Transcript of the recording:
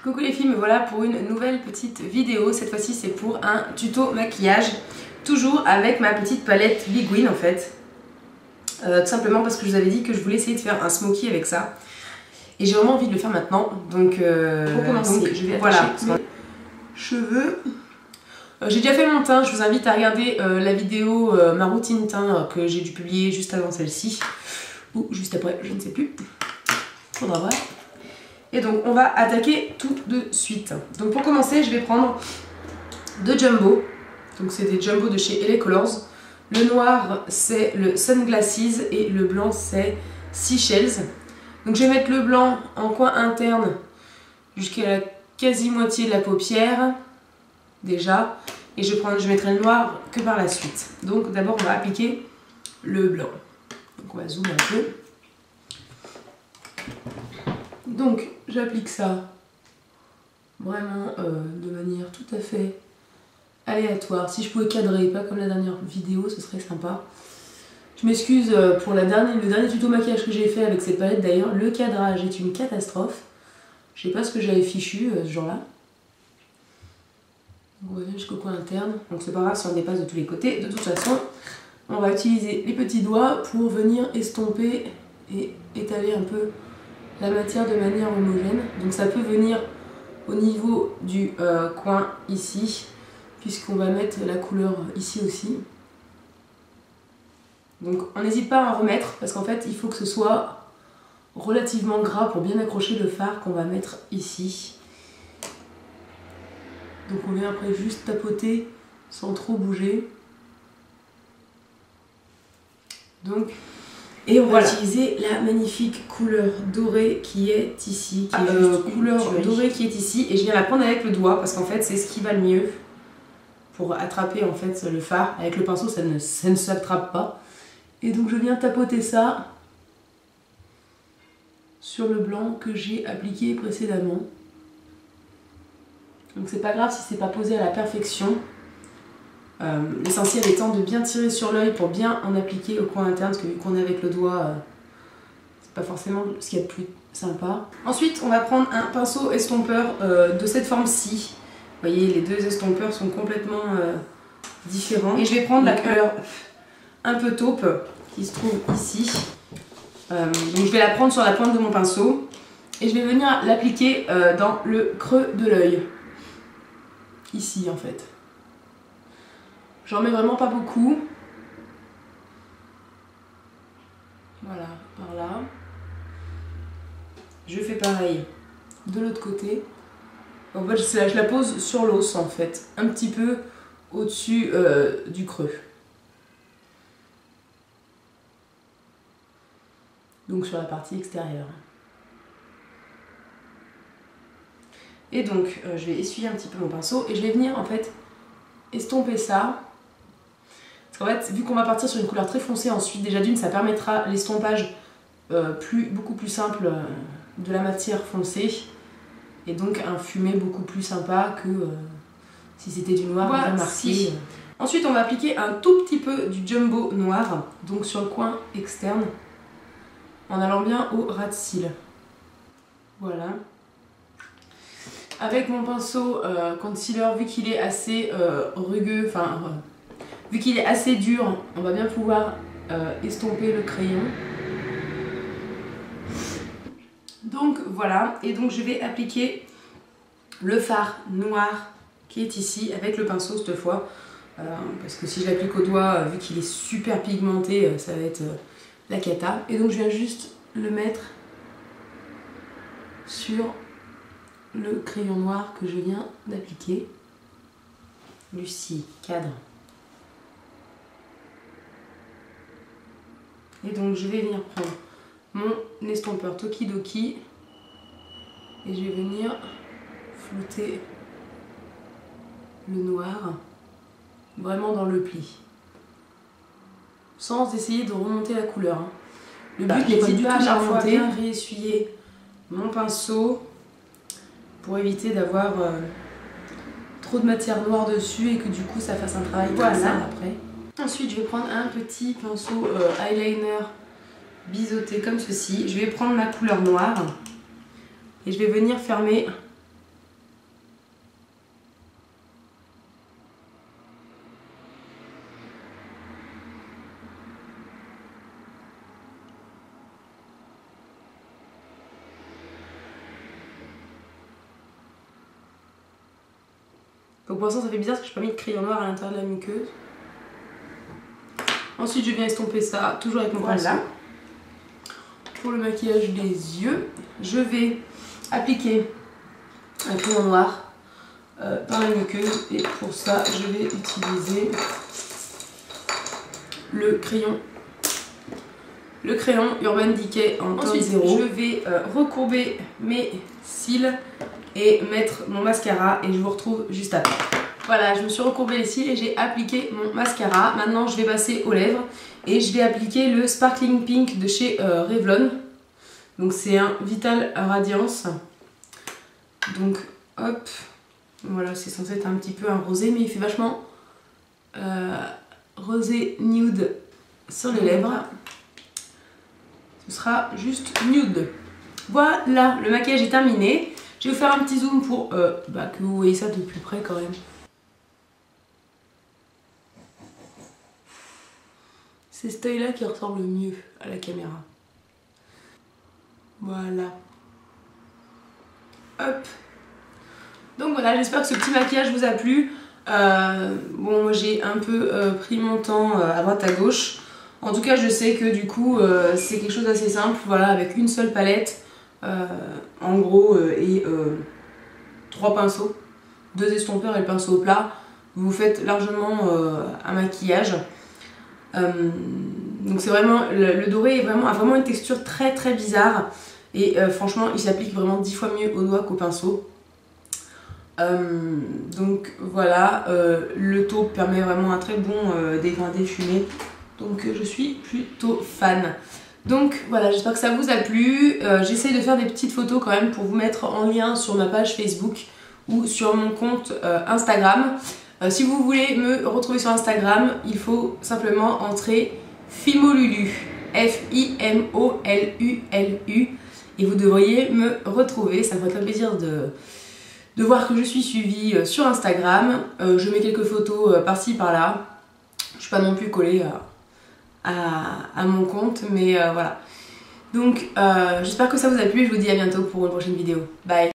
Coucou les filles, me voilà pour une nouvelle petite vidéo. Cette fois-ci c'est pour un tuto maquillage, toujours avec ma petite palette Big Win en fait. Tout simplement parce que je vous avais dit que je voulais essayer de faire un smoky avec ça. Et j'ai vraiment envie de le faire maintenant. Donc pour commencer, je vais attacher mes cheveux. J'ai déjà fait mon teint, je vous invite à regarder la vidéo, ma routine teint que j'ai dû publier juste avant celle-ci. Ou juste après, je ne sais plus. Faudra voir. Et donc on va attaquer tout de suite. Donc pour commencer, je vais prendre deux jumbo. Donc c'est des jumbo de chez LA Colors. Le noir c'est le Sunglasses et le blanc c'est Seashells. Donc je vais mettre le blanc en coin interne jusqu'à la quasi moitié de la paupière déjà. Et je mettrai le noir que par la suite. Donc d'abord on va appliquer le blanc. Donc on va zoomer un peu. Donc j'applique ça vraiment de manière tout à fait aléatoire. Si je pouvais cadrer, pas comme la dernière vidéo, ce serait sympa. Je m'excuse pour le dernier tuto maquillage que j'ai fait avec cette palette d'ailleurs. Le cadrage est une catastrophe. Je sais pas ce que j'avais fichu ce jour-là. On revient jusqu'au coin interne. Donc c'est pas grave si on dépasse de tous les côtés. De toute façon, on va utiliser les petits doigts pour venir estomper et étaler un peu la matière de manière homogène. Donc ça peut venir au niveau du coin ici, puisqu'on va mettre la couleur ici aussi. Donc on n'hésite pas à en remettre, parce qu'en fait il faut que ce soit relativement gras pour bien accrocher le fard qu'on va mettre ici. Donc on vient après juste tapoter sans trop bouger. Donc et on va utiliser la magnifique couleur dorée qui est ici. Dorée qui est ici. Et je viens la prendre avec le doigt parce qu'en fait c'est ce qui va le mieux pour attraper en fait le fard. Avec le pinceau ça ne s'attrape pas. Et donc je viens tapoter ça sur le blanc que j'ai appliqué précédemment. Donc c'est pas grave si c'est pas posé à la perfection. L'essentiel étant de bien tirer sur l'œil pour bien en appliquer au coin interne, parce que vu qu'on est avec le doigt, c'est pas forcément ce qu'il y a de plus sympa. Ensuite, on va prendre un pinceau estompeur de cette forme-ci. Vous voyez, les deux estompeurs sont complètement différents. Et je vais prendre la couleur un peu taupe qui se trouve ici. Donc je vais la prendre sur la pointe de mon pinceau et je vais venir l'appliquer dans le creux de l'œil. Ici en fait. J'en mets vraiment pas beaucoup. Voilà, par là. Je fais pareil de l'autre côté. En fait, je la pose sur l'os en fait, un petit peu au-dessus du creux. Donc sur la partie extérieure. Et donc je vais essuyer un petit peu mon pinceau et je vais venir en fait estomper ça. Parce qu'en fait, vu qu'on va partir sur une couleur très foncée ensuite, déjà d'une, ça permettra l'estompage beaucoup plus simple de la matière foncée. Et donc un fumé beaucoup plus sympa que si c'était du noir bien marqué. Ensuite, on va appliquer un tout petit peu du jumbo noir, donc sur le coin externe, en allant bien au ras de cils. Voilà. Avec mon pinceau concealer, vu qu'il est assez rugueux, vu qu'il est assez dur, on va bien pouvoir estomper le crayon. Donc voilà, et donc je vais appliquer le fard noir qui est ici avec le pinceau cette fois. Parce que si je l'applique au doigt, vu qu'il est super pigmenté, ça va être la cata. Et donc je viens juste le mettre sur le crayon noir que je viens d'appliquer. Lucie, cadre. Et donc je vais venir prendre mon estompeur Tokidoki et je vais venir flouter le noir vraiment dans le pli. Sans essayer de remonter la couleur. Hein. Le but n'est pas du tout à chaque fois bien réessuyer mon pinceau pour éviter d'avoir trop de matière noire dessus et que du coup ça fasse un travail sale après. Ensuite je vais prendre un petit pinceau eyeliner biseauté comme ceci. Je vais prendre ma couleur noire et je vais venir fermer Donc pour l'instant ça fait bizarre parce que je n'ai pas mis de crayon noir à l'intérieur de la muqueuse. Ensuite je viens estomper ça, toujours avec mon pinceau. Pour le maquillage des yeux, je vais appliquer un crayon noir dans la muqueuse. Et pour ça je vais utiliser le crayon Urban Decay en tone 0. Je vais recourber mes cils et mettre mon mascara et je vous retrouve juste après. Voilà, je me suis recourbé les cils et j'ai appliqué mon mascara. Maintenant je vais passer aux lèvres et je vais appliquer le Sparkling Pink de chez Revlon. Donc c'est un Vital Radiance. Donc hop, voilà, c'est censé être un petit peu un rosé mais il fait vachement rosé nude sur les lèvres. Ce sera juste nude. Voilà, le maquillage est terminé. Je vais vous faire un petit zoom pour que vous voyez ça de plus près quand même. C'est cet œil là qui ressemble le mieux à la caméra. Voilà. Hop. Donc voilà, j'espère que ce petit maquillage vous a plu. Bon, moi j'ai un peu pris mon temps à droite à gauche. En tout cas, je sais que du coup, c'est quelque chose d'assez simple. Voilà, avec une seule palette, en gros, et 3 pinceaux, 2 estompeurs et le pinceau plat. Vous faites largement un maquillage. Donc c'est vraiment, le doré a vraiment une texture très très bizarre. Et franchement, il s'applique vraiment 10 fois mieux au doigt qu'au pinceau. Donc voilà, le taupe permet vraiment un très bon dégradé fumé. Donc je suis plutôt fan. Donc voilà, j'espère que ça vous a plu. J'essaie de faire des petites photos quand même pour vous mettre en lien sur ma page Facebook ou sur mon compte Instagram. Si vous voulez me retrouver sur Instagram, il faut simplement entrer Fimolulu, F-I-M-O-L-U-L-U, et vous devriez me retrouver. Ça me ferait très plaisir de voir que je suis suivie sur Instagram. Je mets quelques photos par-ci par-là. Je suis pas non plus collée à mon compte, mais voilà. Donc j'espère que ça vous a plu. Je vous dis à bientôt pour une prochaine vidéo. Bye!